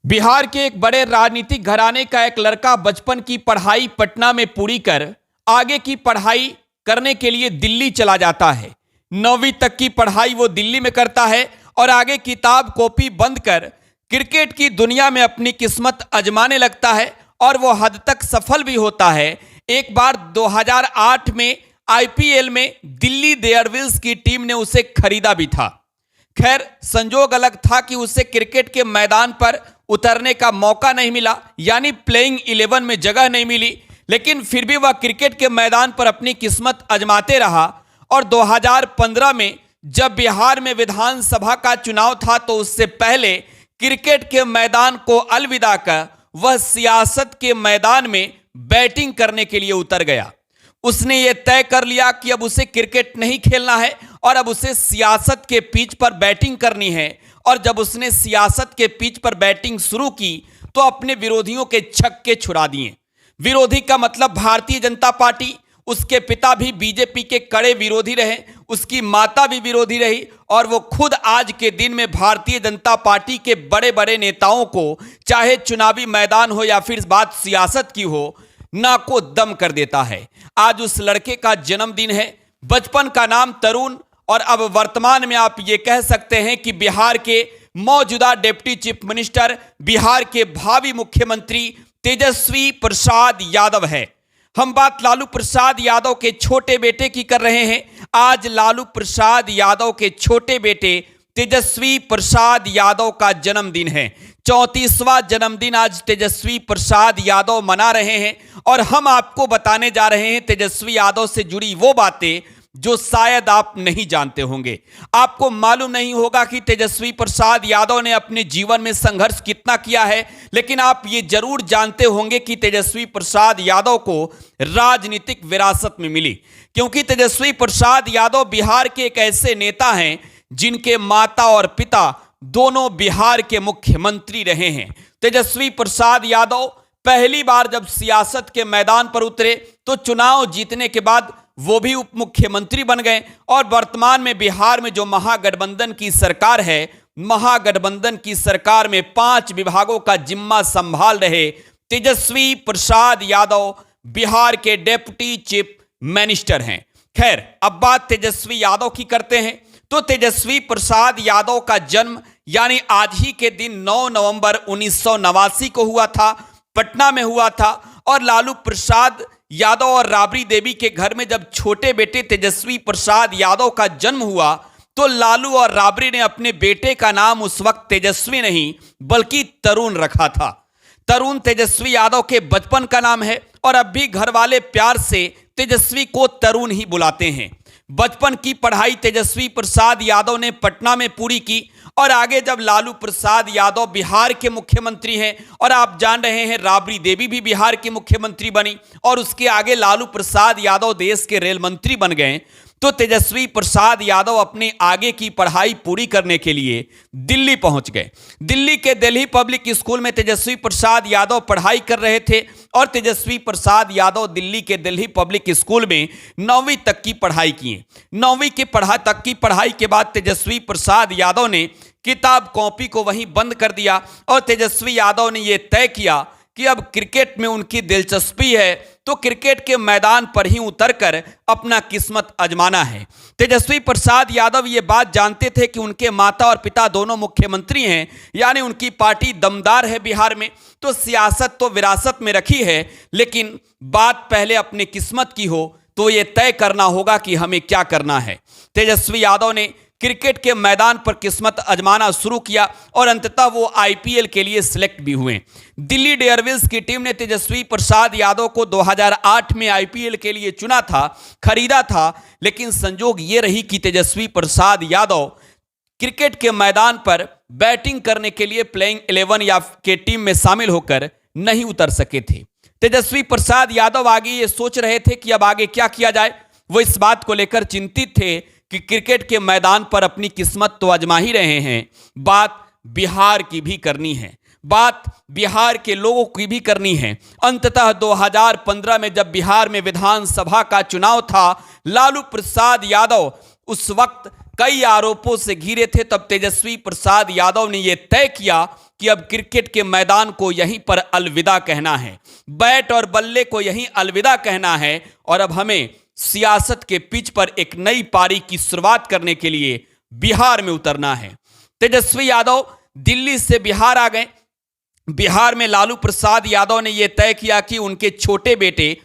बिहार के एक बड़े राजनीतिक घराने का एक लड़का बचपन की पढ़ाई पटना में पूरी कर आगे की पढ़ाई करने के लिए दिल्ली चला जाता है। 9वीं तक की पढ़ाई वो दिल्ली में करता है और आगे किताब कॉपी बंद कर क्रिकेट की दुनिया में अपनी किस्मत आजमाने लगता है और वो हद तक सफल भी होता है। एक बार 2008 में आईपीएल में दिल्ली डेयरडेविल्स की टीम ने उसे खरीदा भी था। खैर, संजोग अलग था कि उसे क्रिकेट के मैदान पर उतरने का मौका नहीं मिला, यानी प्लेइंग 11 में जगह नहीं मिली, लेकिन फिर भी वह क्रिकेट के मैदान पर अपनी किस्मत आजमाते रहा। और 2015 में जब बिहार में विधानसभा का चुनाव था तो उससे पहले क्रिकेट के मैदान को अलविदा कर वह सियासत के मैदान में बैटिंग करने के लिए उतर गया। उसने ये तय कर लिया कि अब उसे क्रिकेट नहीं खेलना है और अब उसे सियासत के पिच पर बैटिंग करनी है। और जब उसने सियासत के पिच पर बैटिंग शुरू की तो अपने विरोधियों के छक्के छुड़ा दिए। विरोधी का मतलब भारतीय जनता पार्टी। उसके पिता भी बीजेपी के कड़े विरोधी रहे, उसकी माता भी विरोधी रही और वो खुद आज के दिन में भारतीय जनता पार्टी के बड़े बड़े नेताओं को, चाहे चुनावी मैदान हो या फिर बात सियासत की हो, नाको दम कर देता है। आज उस लड़के का जन्मदिन है। बचपन का नाम तरुण और अब वर्तमान में आप ये कह सकते हैं कि बिहार के मौजूदा डिप्टी चीफ मिनिस्टर, बिहार के भावी मुख्यमंत्री तेजस्वी प्रसाद यादव है। हम बात लालू प्रसाद यादव के छोटे बेटे की कर रहे हैं। आज लालू प्रसाद यादव के छोटे बेटे तेजस्वी प्रसाद यादव का जन्मदिन है। 34वां जन्मदिन आज तेजस्वी प्रसाद यादव मना रहे हैं और हम आपको बताने जा रहे हैं तेजस्वी यादव से जुड़ी वो बातें जो शायद आप नहीं जानते होंगे। आपको मालूम नहीं होगा कि तेजस्वी प्रसाद यादव ने अपने जीवन में संघर्ष कितना किया है, लेकिन आप ये जरूर जानते होंगे कि तेजस्वी प्रसाद यादव को राजनीतिक विरासत में मिली, क्योंकि तेजस्वी प्रसाद यादव बिहार के एक ऐसे नेता हैं जिनके माता और पिता दोनों बिहार के मुख्यमंत्री रहे हैं। तेजस्वी प्रसाद यादव पहली बार जब सियासत के मैदान पर उतरे तो चुनाव जीतने के बाद वो भी उप मुख्यमंत्री बन गए और वर्तमान में बिहार में जो महागठबंधन की सरकार है, महागठबंधन की सरकार में 5 विभागों का जिम्मा संभाल रहे तेजस्वी प्रसाद यादव बिहार के डिप्टी चीफ मिनिस्टर हैं। खैर, अब बात तेजस्वी यादव की करते हैं। तो तेजस्वी प्रसाद यादव का जन्म यानी आज ही के दिन 9 नवंबर 1989 को हुआ था, पटना में हुआ था। और लालू प्रसाद यादव और राबड़ी देवी के घर में जब छोटे बेटे तेजस्वी प्रसाद यादव का जन्म हुआ तो लालू और राबड़ी ने अपने बेटे का नाम उस वक्त तेजस्वी नहीं बल्कि तरुण रखा था। तरुण तेजस्वी यादव के बचपन का नाम है और अब भी घर वाले प्यार से तेजस्वी को तरुण ही बुलाते हैं। बचपन की पढ़ाई तेजस्वी प्रसाद यादव ने पटना में पूरी की और आगे जब लालू प्रसाद यादव बिहार के मुख्यमंत्री हैं और आप जान रहे हैं राबड़ी देवी भी बिहार की मुख्यमंत्री बनी और उसके आगे लालू प्रसाद यादव देश के रेल मंत्री बन गए, तो तेजस्वी प्रसाद यादव अपने आगे की पढ़ाई पूरी करने के लिए दिल्ली पहुंच गए। दिल्ली के दिल्ली पब्लिक स्कूल में तेजस्वी प्रसाद यादव पढ़ाई कर रहे थे और तेजस्वी प्रसाद यादव दिल्ली के दिल्ली पब्लिक स्कूल में 9वीं तक की पढ़ाई किए। 9वीं तक की पढ़ाई के बाद तेजस्वी प्रसाद यादव ने किताब कॉपी को वहीं बंद कर दिया और तेजस्वी यादव ने यह तय किया कि अब क्रिकेट में उनकी दिलचस्पी है तो क्रिकेट के मैदान पर ही उतरकर अपना किस्मत आजमाना है। तेजस्वी प्रसाद यादव ये बात जानते थे कि उनके माता और पिता दोनों मुख्यमंत्री हैं, यानी उनकी पार्टी दमदार है बिहार में, तो सियासत तो विरासत में रखी है, लेकिन बात पहले अपने किस्मत की हो तो ये तय करना होगा कि हमें क्या करना है। तेजस्वी यादव ने क्रिकेट के मैदान पर किस्मत आजमाना शुरू किया और अंततः वो आईपीएल के लिए सिलेक्ट भी हुए। दिल्ली डेयरडेविल्स की टीम ने तेजस्वी प्रसाद यादव को 2008 में आईपीएल के लिए चुना था, खरीदा था, लेकिन संजोग ये रही कि तेजस्वी प्रसाद यादव क्रिकेट के मैदान पर बैटिंग करने के लिए प्लेइंग 11 या के टीम में शामिल होकर नहीं उतर सके थे। तेजस्वी प्रसाद यादव आगे ये सोच रहे थे कि अब आगे क्या किया जाए। वो इस बात को लेकर चिंतित थे कि क्रिकेट के मैदान पर अपनी किस्मत तो आजमा ही रहे हैं, बात बिहार की भी करनी है, बात बिहार के लोगों की भी करनी है। अंततः 2015 में जब बिहार में विधानसभा का चुनाव था, लालू प्रसाद यादव उस वक्त कई आरोपों से घिरे थे, तब तेजस्वी प्रसाद यादव ने यह तय किया कि अब क्रिकेट के मैदान को यहीं पर अलविदा कहना है, बैट और बल्ले को यहीं अलविदा कहना है और अब हमें सियासत के पिच पर एक नई पारी की शुरुआत करने के लिए बिहार में उतरना है। तेजस्वी यादव दिल्ली से बिहार आ गए। बिहार में लालू प्रसाद यादव ने यह तय किया कि उनके छोटे बेटे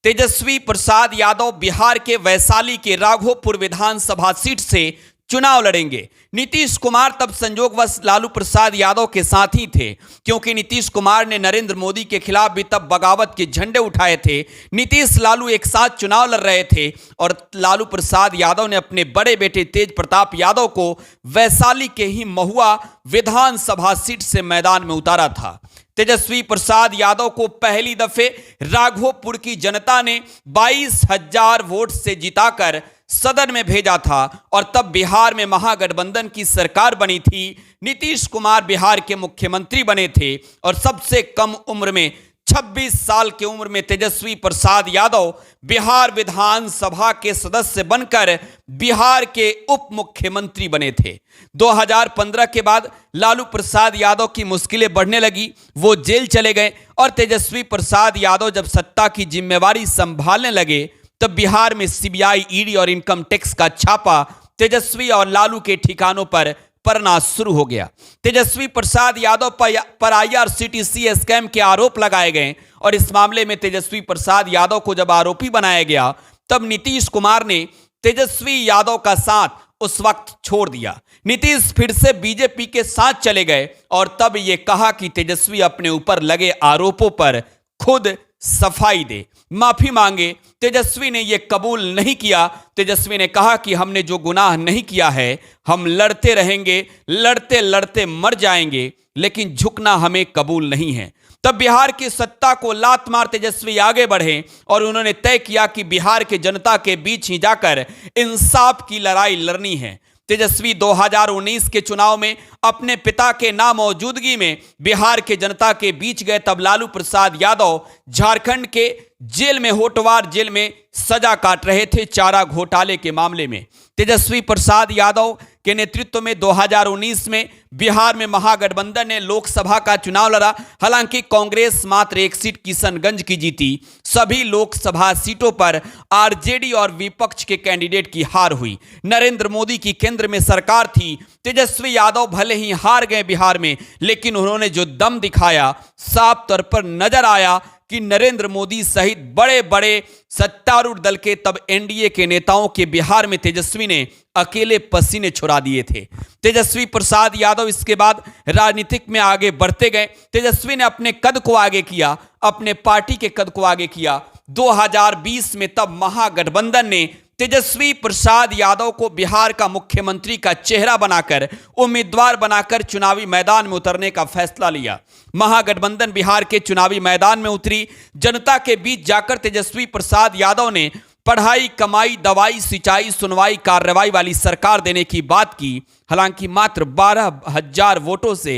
तेजस्वी प्रसाद यादव बिहार के वैशाली के राघोपुर विधानसभा सीट से चुनाव लड़ेंगे। नीतीश कुमार तब संयोगवश लालू प्रसाद यादव के साथ ही थे, क्योंकि नीतीश कुमार ने नरेंद्र मोदी के खिलाफ भी तब बगावत के झंडे उठाए थे। नीतीश लालू एक साथ चुनाव लड़ रहे थे और लालू प्रसाद यादव ने अपने बड़े बेटे तेज प्रताप यादव को वैशाली के ही महुआ विधानसभा सीट से मैदान में उतारा था। तेजस्वी प्रसाद यादव को पहली दफे राघोपुर की जनता ने 22,000 वोट से जिताकर सदन में भेजा था और तब बिहार में महागठबंधन की सरकार बनी थी। नीतीश कुमार बिहार के मुख्यमंत्री बने थे और सबसे कम उम्र में 26 साल की उम्र में तेजस्वी प्रसाद यादव बिहार विधानसभा के सदस्य बनकर बिहार के उप मुख्यमंत्री बने थे। 2015 के बाद लालू प्रसाद यादव की मुश्किलें बढ़ने लगी, वो जेल चले गए और तेजस्वी प्रसाद यादव जब सत्ता की जिम्मेवारी संभालने लगे तब बिहार में सीबीआई, ईडी और इनकम टैक्स का छापा तेजस्वी और लालू के ठिकानों पर पड़ना शुरू हो गया। तेजस्वी प्रसाद यादव पर IRCTC स्कैम के आरोप लगाए गए और इस मामले में तेजस्वी प्रसाद यादव को जब आरोपी बनाया गया तब नीतीश कुमार ने तेजस्वी यादव का साथ उस वक्त छोड़ दिया। नीतीश फिर से बीजेपी के साथ चले गए और तब ये कहा कि तेजस्वी अपने ऊपर लगे आरोपों पर खुद सफाई दे, माफी मांगे। तेजस्वी ने यह कबूल नहीं किया। तेजस्वी ने कहा कि हमने जो गुनाह नहीं किया है हम लड़ते रहेंगे, लड़ते लड़ते मर जाएंगे, लेकिन झुकना हमें कबूल नहीं है। तब बिहार की सत्ता को लात मार तेजस्वी आगे बढ़े और उन्होंने तय किया कि बिहार के जनता के बीच ही जाकर इंसाफ की लड़ाई लड़नी है। तेजस्वी 2019 के चुनाव में अपने पिता के नामौजूदगी में बिहार के जनता के बीच गए। तब लालू प्रसाद यादव झारखंड के जेल में, होटवार जेल में सजा काट रहे थे चारा घोटाले के मामले में। तेजस्वी प्रसाद यादव के नेतृत्व में 2019 में बिहार में महागठबंधन ने लोकसभा का चुनाव लड़ा। हालांकि कांग्रेस मात्र एक सीट किशनगंज की जीती। सभी लोकसभा सीटों पर आरजेडी और विपक्ष के कैंडिडेट की हार हुई। नरेंद्र मोदी की केंद्र में सरकार थी। तेजस्वी यादव भले ही हार गए बिहार में, लेकिन उन्होंने जो दम दिखाया साफ तौर पर नजर आया कि नरेंद्र मोदी सहित बड़े बड़े सत्तारूढ़ दल के तब एनडीए के नेताओं के बिहार में तेजस्वी ने अकेले पसीने छुड़ा दिए थे। तेजस्वी प्रसाद यादव इसके बाद राजनीतिक में आगे बढ़ते गए। तेजस्वी ने अपने कद को आगे किया, अपने पार्टी के कद को आगे किया। 2020 में तब महागठबंधन ने तेजस्वी प्रसाद यादव को बिहार का मुख्यमंत्री का चेहरा बनाकर, उम्मीदवार बनाकर चुनावी मैदान में उतरने का फैसला लिया। महागठबंधन बिहार के चुनावी मैदान में उतरी। जनता के बीच जाकर तेजस्वी प्रसाद यादव ने पढ़ाई, कमाई, दवाई, सिंचाई, सुनवाई, कार्रवाई वाली सरकार देने की बात की। हालांकि मात्र 12,000 वोटों से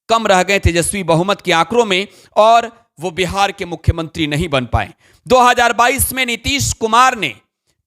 कम रह गए तेजस्वी बहुमत के आंकड़ों में और वो बिहार के मुख्यमंत्री नहीं बन पाए। 2022 में नीतीश कुमार ने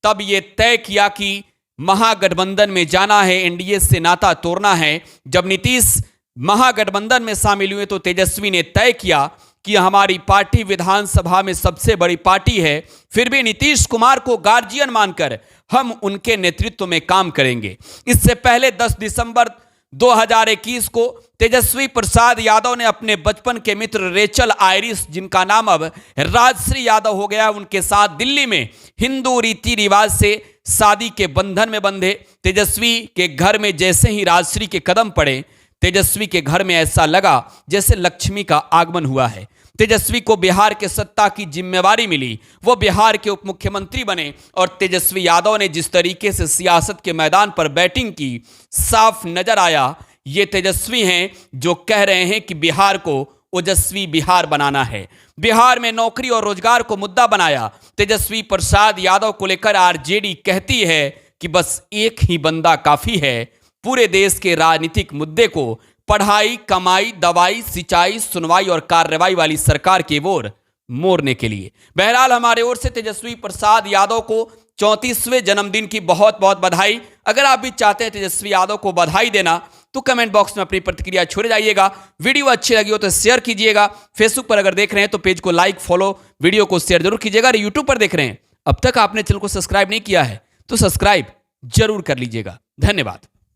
तब यह तय किया कि महागठबंधन में जाना है, एनडीए से नाता तोड़ना है। जब नीतीश महागठबंधन में शामिल हुए तो तेजस्वी ने तय किया कि हमारी पार्टी विधानसभा में सबसे बड़ी पार्टी है, फिर भी नीतीश कुमार को गार्जियन मानकर हम उनके नेतृत्व में काम करेंगे। इससे पहले 10 दिसंबर 2021 को तेजस्वी प्रसाद यादव ने अपने बचपन के मित्र रेचल आयरिश, जिनका नाम अब राजश्री यादव हो गया, उनके साथ दिल्ली में हिंदू रीति रिवाज से शादी के बंधन में बंधे। तेजस्वी के घर में जैसे ही राजश्री के कदम पड़े, तेजस्वी के घर में ऐसा लगा जैसे लक्ष्मी का आगमन हुआ है। तेजस्वी को बिहार के सत्ता की जिम्मेवारी मिली, वो बिहार के उप मुख्यमंत्री बने और तेजस्वी यादव ने जिस तरीके से सियासत के मैदान पर बैटिंग की, साफ नजर आया ये तेजस्वी हैं जो कह रहे हैं कि बिहार को ओजस्वी बिहार बनाना है। बिहार में नौकरी और रोजगार को मुद्दा बनाया। तेजस्वी प्रसाद यादव को लेकर आरजेडी कहती है कि बस एक ही बंदा काफी है पूरे देश के राजनीतिक मुद्दे को पढ़ाई, कमाई, दवाई, सिंचाई, सुनवाई और कार्रवाई वाली सरकार की ओर मोड़ने के लिए। बहरहाल हमारे ओर से तेजस्वी प्रसाद यादव को 34वें जन्मदिन की बहुत बहुत बधाई। अगर आप भी चाहते हैं तेजस्वी यादव को बधाई देना तो कमेंट बॉक्स में अपनी प्रतिक्रिया छोड़ जाइएगा। वीडियो अच्छी लगी हो तो शेयर कीजिएगा। फेसबुक पर अगर देख रहे हैं तो पेज को लाइक, फॉलो, वीडियो को शेयर जरूर कीजिएगा। और यूट्यूब पर देख रहे हैं, अब तक आपने चैनल को सब्सक्राइब नहीं किया है तो सब्सक्राइब जरूर कर लीजिएगा। धन्यवाद।